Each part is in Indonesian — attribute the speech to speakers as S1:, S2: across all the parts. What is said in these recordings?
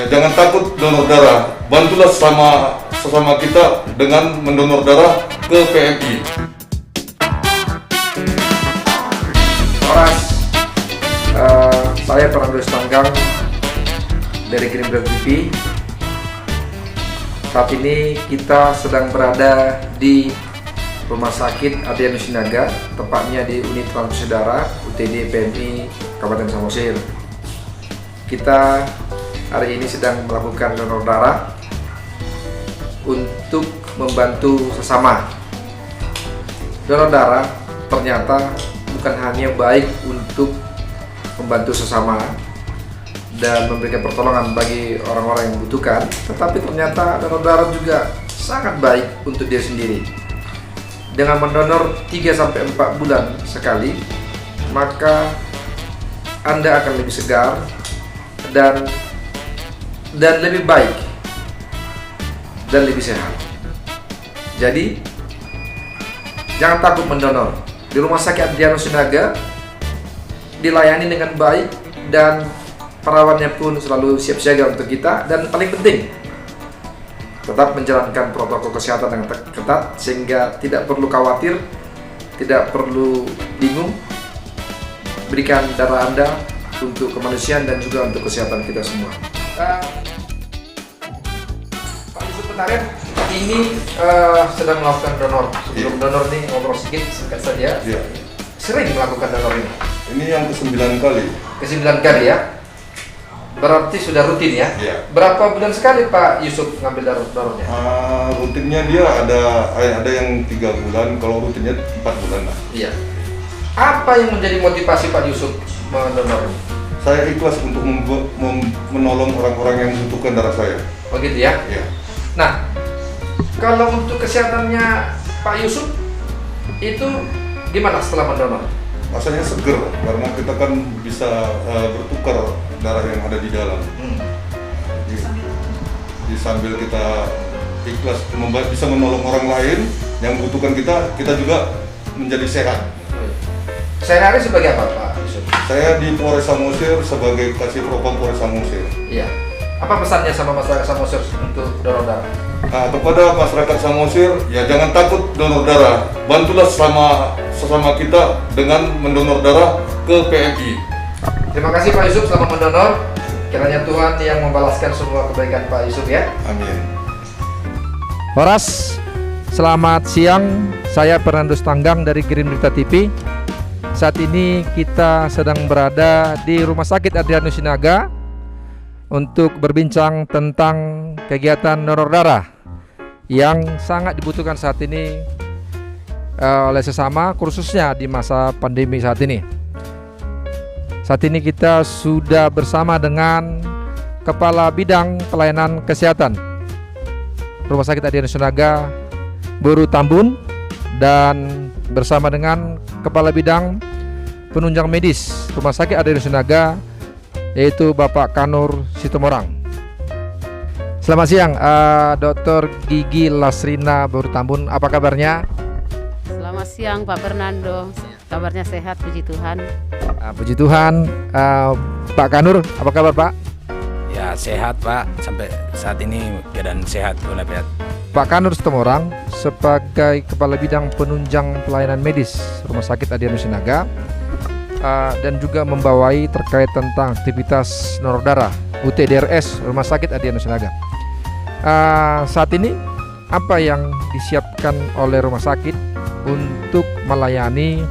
S1: jangan takut donor darah. Bantulah sesama kita dengan mendonor darah ke PMI.
S2: Horas, saya Fernando Stanggang dari Green Bird TV. Saat ini kita sedang berada di Rumah Sakit Adrianus Sinaga, tepatnya di Unit Transfusi Darah UTD PMI Kabupaten Samosir. Kita hari ini sedang melakukan donor darah untuk membantu sesama. Donor darah ternyata bukan hanya baik untuk membantu sesama dan memberikan pertolongan bagi orang-orang yang membutuhkan, tetapi ternyata donor darah juga sangat baik untuk diri sendiri. Dengan mendonor 3-4 bulan sekali, maka Anda akan lebih segar dan lebih baik dan lebih sehat. Jadi jangan takut mendonor. Di Rumah Sakit Adrianus Sinaga dilayani dengan baik dan perawatnya pun selalu siap siaga untuk kita, dan paling penting tetap menjalankan protokol kesehatan yang ketat sehingga tidak perlu khawatir, tidak perlu bingung. Berikan darah Anda untuk kemanusiaan dan juga untuk kesehatan kita semua. Pak Yusuf Penarian ini sedang melakukan donor. Sebelum donor nih ngobrol sedikit singkat saja.
S1: Iya.
S2: Sering melakukan donor ini?
S1: Ini yang ke-9 kali.
S2: Ke-9 kali ya? Berarti sudah rutin ya?
S1: Iya.
S2: Berapa bulan sekali Pak Yusuf ngambil donornya?
S1: Rutinnya dia ada yang 3 bulan, kalau rutinnya 4 bulan lah.
S2: Iya. Apa yang menjadi motivasi Pak Yusuf mendonor ini?
S1: Saya ikhlas untuk menolong orang-orang yang membutuhkan darah saya.
S2: Oh gitu ya?
S1: Iya.
S2: Nah, kalau untuk kesehatannya Pak Yusuf itu gimana setelah mendonor?
S1: Rasanya seger karena kita kan bisa bertukar darah yang ada di dalam. Jadi sambil kita ikhlas bisa menolong orang lain yang membutuhkan kita juga menjadi sehat.
S2: Sehari-hari sebagai apa Pak Yusuf?
S1: Saya di Polres Samosir sebagai Kasih Propam Polres Samosir.
S2: Iya. Apa pesannya sama masyarakat Samosir untuk donor darah?
S1: Kepada masyarakat Samosir, ya jangan takut donor darah. Bantulah sesama kita dengan mendonor darah ke PMI.
S2: Terima kasih Pak Yusuf selamat mendonor. Kiranya Tuhan yang membalaskan semua kebaikan Pak Yusuf ya.
S1: Amin.
S2: Horas, selamat siang. Saya Fernando Stanggang dari Green Berita TV. Saat ini kita sedang berada di Rumah Sakit Adrianus Sinaga untuk berbincang tentang kegiatan donor darah yang sangat dibutuhkan saat ini oleh sesama, khususnya di masa pandemi saat ini. Saat ini kita sudah bersama dengan Kepala Bidang Pelayanan Kesehatan Rumah Sakit Adrianus Sinaga, Bu Tambun, dan bersama dengan Kepala Bidang Penunjang Medis Rumah Sakit Adrianus Sinaga, yaitu Bapak Kanur Sitomorang. Selamat siang, Dr. Gigi Lasrina Bu Tambun, apa kabarnya?
S3: Selamat siang Pak Fernando, kabarnya sehat, puji Tuhan.
S2: Puji Tuhan. Pak Kanur, apa kabar Pak?
S4: Ya sehat Pak, sampai saat ini keadaan sehat walafiat.
S2: Pak Kanur Sitomorang sebagai Kepala Bidang Penunjang Pelayanan Medis Rumah Sakit Adrianus Sinaga, dan juga membawai terkait tentang aktivitas donor darah UTDRS Rumah Sakit Adrianus Sinaga. Saat ini apa yang disiapkan oleh rumah sakit untuk melayani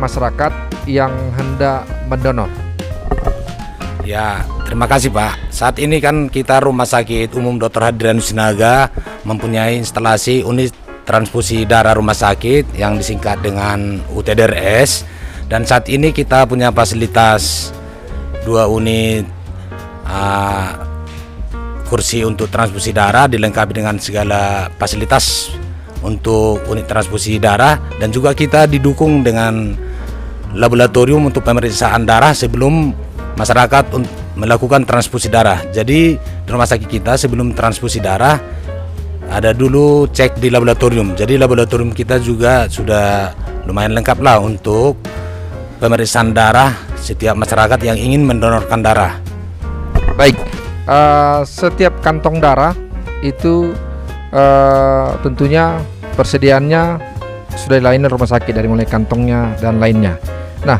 S2: masyarakat yang hendak mendonor?
S4: Ya, terima kasih Pak. Saat ini kan kita Rumah Sakit Umum Dr. Adrianus Sinaga mempunyai instalasi unit transfusi darah rumah sakit yang disingkat dengan UTDRS, dan saat ini kita punya fasilitas 2 unit kursi untuk transfusi darah, dilengkapi dengan segala fasilitas untuk unit transfusi darah, dan juga kita didukung dengan laboratorium untuk pemeriksaan darah sebelum masyarakat melakukan transfusi darah. Jadi di rumah sakit kita sebelum transfusi darah ada dulu cek di laboratorium. Jadi laboratorium kita juga sudah lumayan lengkap lah untuk pemeriksaan darah setiap masyarakat yang ingin mendonorkan darah.
S2: Baik, setiap kantong darah itu tentunya persediaannya sudah dilayani rumah sakit dari mulai kantongnya dan lainnya. Nah,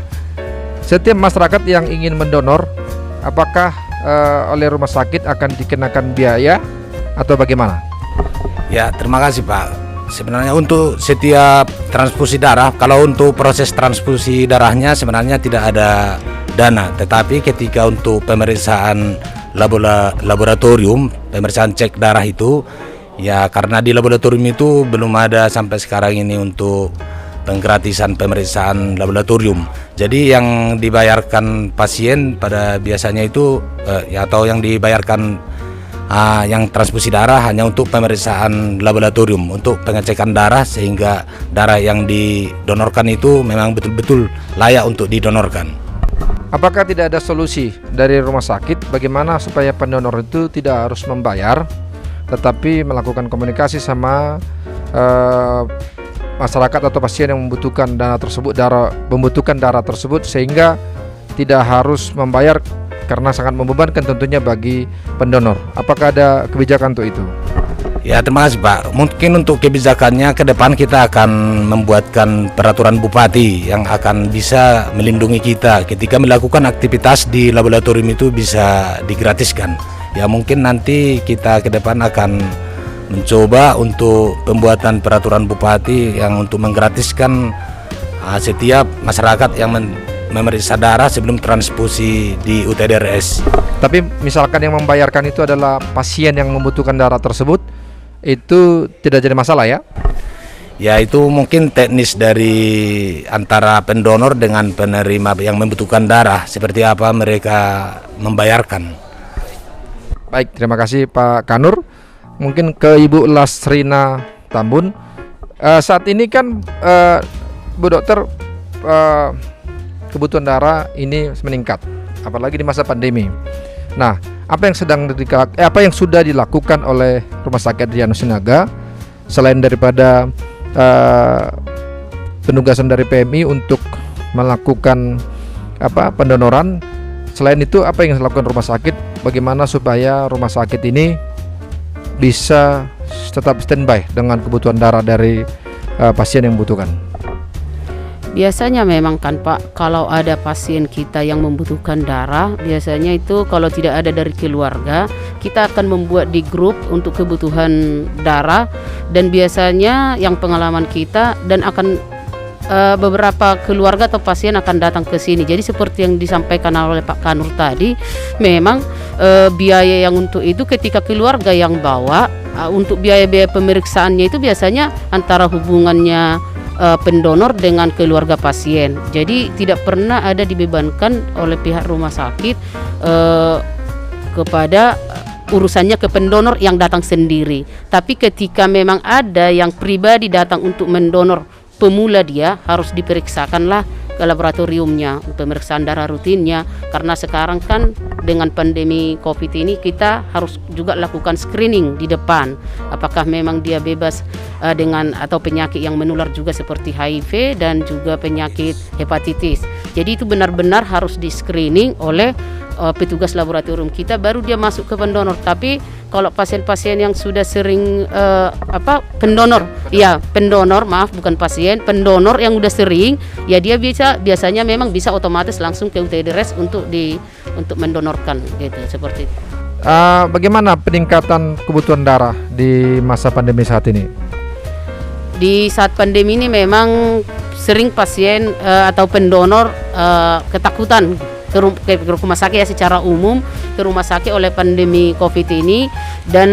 S2: setiap masyarakat yang ingin mendonor, apakah oleh rumah sakit akan dikenakan biaya atau bagaimana?
S4: Ya, terima kasih Pak. Sebenarnya untuk setiap transfusi darah, kalau untuk proses transfusi darahnya sebenarnya tidak ada dana, tetapi ketika untuk pemeriksaan laboratorium, pemeriksaan cek darah itu, ya karena di laboratorium itu belum ada sampai sekarang ini untuk penggratisan pemeriksaan laboratorium. Jadi yang dibayarkan pasien pada biasanya itu ya, atau yang dibayarkan yang transfusi darah hanya untuk pemeriksaan laboratorium, untuk pengecekan darah sehingga darah yang didonorkan itu memang betul-betul layak untuk didonorkan.
S2: Apakah tidak ada solusi dari rumah sakit bagaimana supaya pendonor itu tidak harus membayar, tetapi melakukan komunikasi sama masyarakat atau pasien yang membutuhkan darah tersebut sehingga tidak harus membayar karena sangat membebankan tentunya bagi pendonor. Apakah ada kebijakan untuk itu?
S4: Ya, terima kasih Pak. Mungkin untuk kebijakannya ke depan kita akan membuatkan peraturan bupati yang akan bisa melindungi kita ketika melakukan aktivitas di laboratorium itu bisa digratiskan. Ya, mungkin nanti kita ke depan akan mencoba untuk pembuatan peraturan bupati yang untuk menggratiskan setiap masyarakat yang memeriksa darah sebelum transfusi di UTDRS.
S2: Tapi misalkan yang membayarkan itu adalah pasien yang membutuhkan darah tersebut, itu tidak jadi masalah ya?
S4: Ya, itu mungkin teknis dari antara pendonor dengan penerima yang membutuhkan darah, seperti apa mereka membayarkan.
S2: Baik, terima kasih Pak Kanur. Mungkin ke Ibu Lasrina Tambun. Saat ini kan Bu Dokter, kebutuhan darah ini meningkat, apalagi di masa pandemi. Nah, apa yang sudah dilakukan oleh Rumah Sakit Adrianus Sinaga selain daripada penugasan dari PMI untuk melakukan pendonoran? Selain itu, apa yang dilakukan rumah sakit? Bagaimana supaya rumah sakit ini bisa tetap standby dengan kebutuhan darah dari pasien yang membutuhkan?
S3: Biasanya memang kan Pak, kalau ada pasien kita yang membutuhkan darah, biasanya itu kalau tidak ada dari keluarga, kita akan membuat di grup untuk kebutuhan darah. Dan biasanya yang pengalaman kita dan akan beberapa keluarga atau pasien akan datang ke sini. Jadi seperti yang disampaikan oleh Pak Kanur tadi, memang biaya yang untuk itu ketika keluarga yang bawa, untuk biaya-biaya pemeriksaannya itu biasanya antara hubungannya pendonor dengan keluarga pasien. Jadi tidak pernah ada dibebankan oleh pihak rumah sakit kepada urusannya ke pendonor yang datang sendiri. Tapi ketika memang ada yang pribadi datang untuk mendonor pemula, dia harus diperiksakanlah ke laboratoriumnya, pemeriksaan darah rutinnya, karena sekarang kan dengan pandemi COVID ini kita harus juga lakukan screening di depan, apakah memang dia bebas dengan atau penyakit yang menular juga seperti HIV dan juga penyakit hepatitis. Jadi itu benar-benar harus di screening oleh petugas laboratorium kita, baru dia masuk ke pendonor. Tapi kalau pasien-pasien yang sudah sering pendonor, bukan pasien, pendonor yang udah sering, ya dia biasanya memang bisa otomatis langsung ke UTDRS untuk mendonorkan gitu, seperti itu.
S2: Bagaimana peningkatan kebutuhan darah di masa pandemi saat ini?
S3: Di saat pandemi ini memang sering pasien atau pendonor ketakutan ke rumah sakit ya, secara umum ke rumah sakit oleh pandemi COVID ini. Dan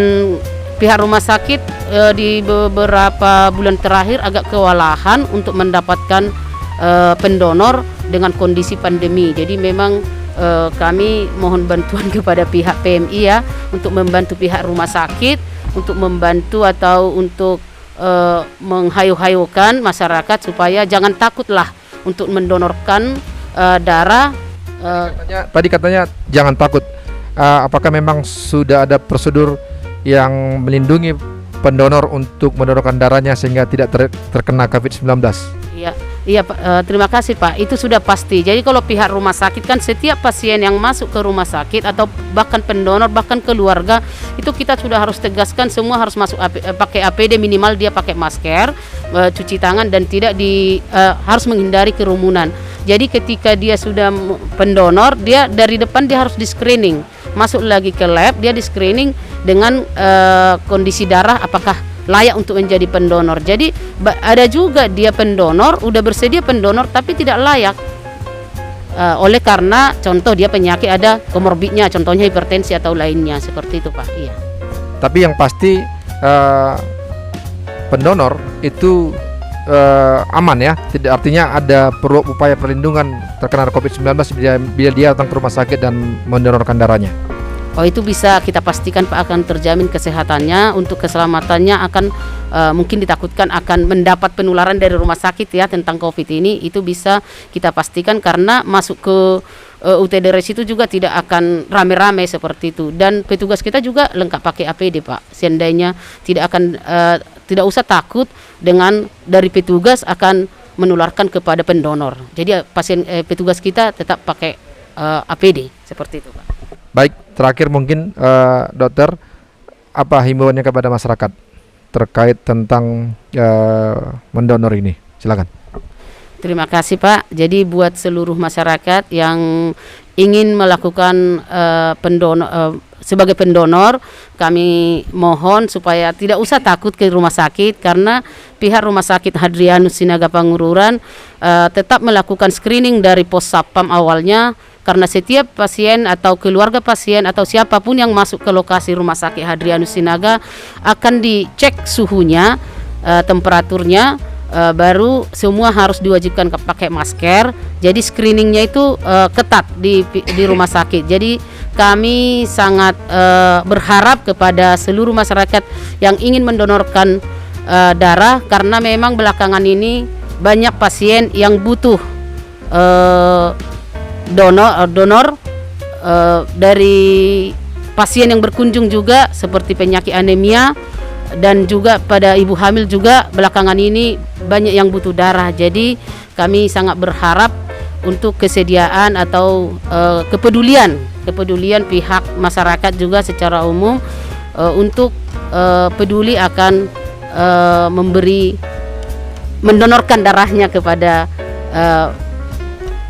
S3: pihak rumah sakit di beberapa bulan terakhir agak kewalahan untuk mendapatkan pendonor dengan kondisi pandemi. Jadi memang kami mohon bantuan kepada pihak PMI ya, untuk membantu pihak rumah sakit, untuk membantu atau untuk menghayu-hayukan masyarakat supaya jangan takutlah untuk mendonorkan darah.
S2: Tadi katanya jangan takut. Apakah memang sudah ada prosedur yang melindungi pendonor untuk mendonorkan darahnya sehingga tidak terkena COVID-19?
S3: Iya, Iya, terima kasih Pak. Itu sudah pasti. Jadi kalau pihak rumah sakit kan setiap pasien yang masuk ke rumah sakit atau bahkan pendonor bahkan keluarga itu kita sudah harus tegaskan semua harus masuk pakai APD, minimal dia pakai masker, cuci tangan dan tidak harus menghindari kerumunan. Jadi ketika dia sudah pendonor, dia dari depan dia harus di screening. Masuk lagi ke lab, dia di screening dengan kondisi darah apakah layak untuk menjadi pendonor. Jadi ada juga dia pendonor, udah bersedia pendonor tapi tidak layak oleh karena contoh dia penyakit ada komorbidnya, contohnya hipertensi atau lainnya seperti itu Pak. Iya.
S2: Tapi yang pasti pendonor itu aman ya, tidak artinya ada perlu upaya perlindungan terkena COVID-19 bila dia datang ke rumah sakit dan mendonorkan darahnya.
S3: Oh, itu bisa kita pastikan Pak akan terjamin kesehatannya, untuk keselamatannya akan mungkin ditakutkan akan mendapat penularan dari rumah sakit ya tentang COVID ini, itu bisa kita pastikan karena masuk ke UTDRS itu juga tidak akan rame-rame seperti itu, dan petugas kita juga lengkap pakai APD Pak. Seandainya tidak usah takut dengan dari petugas akan menularkan kepada pendonor. Jadi petugas kita tetap pakai APD seperti itu Pak.
S2: Baik, terakhir mungkin dokter, apa himbauannya kepada masyarakat terkait tentang mendonor ini? Silakan.
S3: Terima kasih Pak. Jadi buat seluruh masyarakat yang ingin melakukan sebagai pendonor, kami mohon supaya tidak usah takut ke rumah sakit karena pihak Rumah Sakit Hadrianus Sinaga Pangururan tetap melakukan screening dari pos Satpam awalnya. Karena setiap pasien atau keluarga pasien atau siapapun yang masuk ke lokasi Rumah Sakit Hadrianus Sinaga akan dicek suhunya, temperaturnya, baru semua harus diwajibkan pakai masker. Jadi screeningnya itu ketat di rumah sakit. Jadi kami sangat berharap kepada seluruh masyarakat yang ingin mendonorkan darah, karena memang belakangan ini banyak pasien yang butuh donor dari pasien yang berkunjung juga seperti penyakit anemia, dan juga pada ibu hamil juga belakangan ini banyak yang butuh darah. Jadi kami sangat berharap untuk kesediaan atau kepedulian pihak masyarakat juga secara umum untuk peduli akan mendonorkan darahnya kepada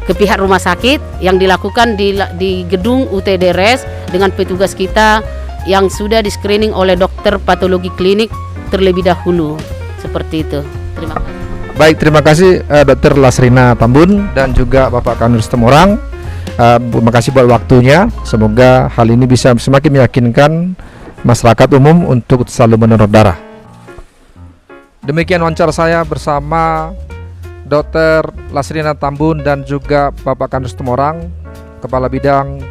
S3: ke pihak rumah sakit yang dilakukan di gedung UTDRS dengan petugas kita yang sudah di screening oleh dokter patologi klinik terlebih dahulu. Seperti itu. Terima kasih.
S2: Baik, terima kasih Dr. Lasrina Tambun dan juga Bapak Kanus Temorang. Terima kasih buat waktunya. Semoga hal ini bisa semakin meyakinkan masyarakat umum untuk selalu mendonor darah. Demikian wawancara saya bersama Dr. Lasrina Tambun dan juga Bapak Kanus Temorang, Kepala Bidang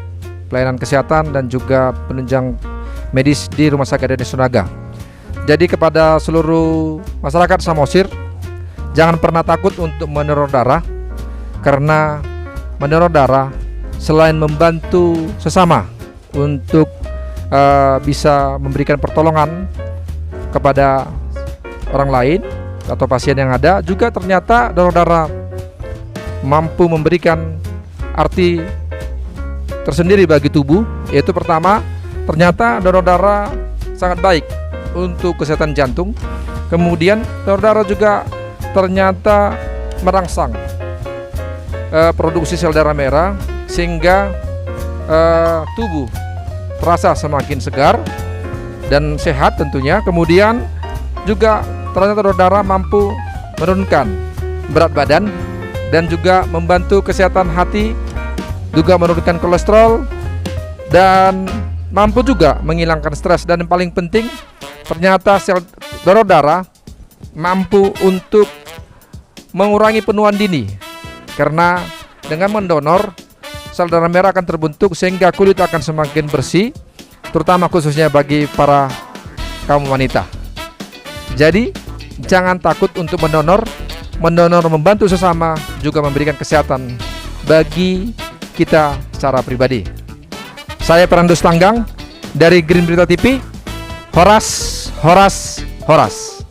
S2: Pelayanan Kesehatan dan juga penunjang medis di Rumah Sakit Hadrianus Sinaga. Jadi kepada seluruh masyarakat Samosir, jangan pernah takut untuk mendonor darah, karena mendonor darah selain membantu sesama untuk bisa memberikan pertolongan kepada orang lain atau pasien yang ada, juga ternyata donor darah mampu memberikan arti tersendiri bagi tubuh, yaitu pertama, ternyata donor darah sangat baik untuk kesehatan jantung. Kemudian donor darah juga ternyata merangsang produksi sel darah merah sehingga tubuh terasa semakin segar dan sehat tentunya. Kemudian juga ternyata donor darah mampu menurunkan berat badan dan juga membantu kesehatan hati, juga menurunkan kolesterol dan mampu juga menghilangkan stres. Dan yang paling penting, ternyata sel donor darah mampu untuk mengurangi penuaan dini, karena dengan mendonor sel darah merah akan terbentuk sehingga kulit akan semakin bersih, terutama khususnya bagi para kaum wanita. Jadi jangan takut untuk mendonor. Mendonor membantu sesama, juga memberikan kesehatan bagi kita secara pribadi. Saya Perandus Tanggang dari Green Berita TV. Horas, horas, horas.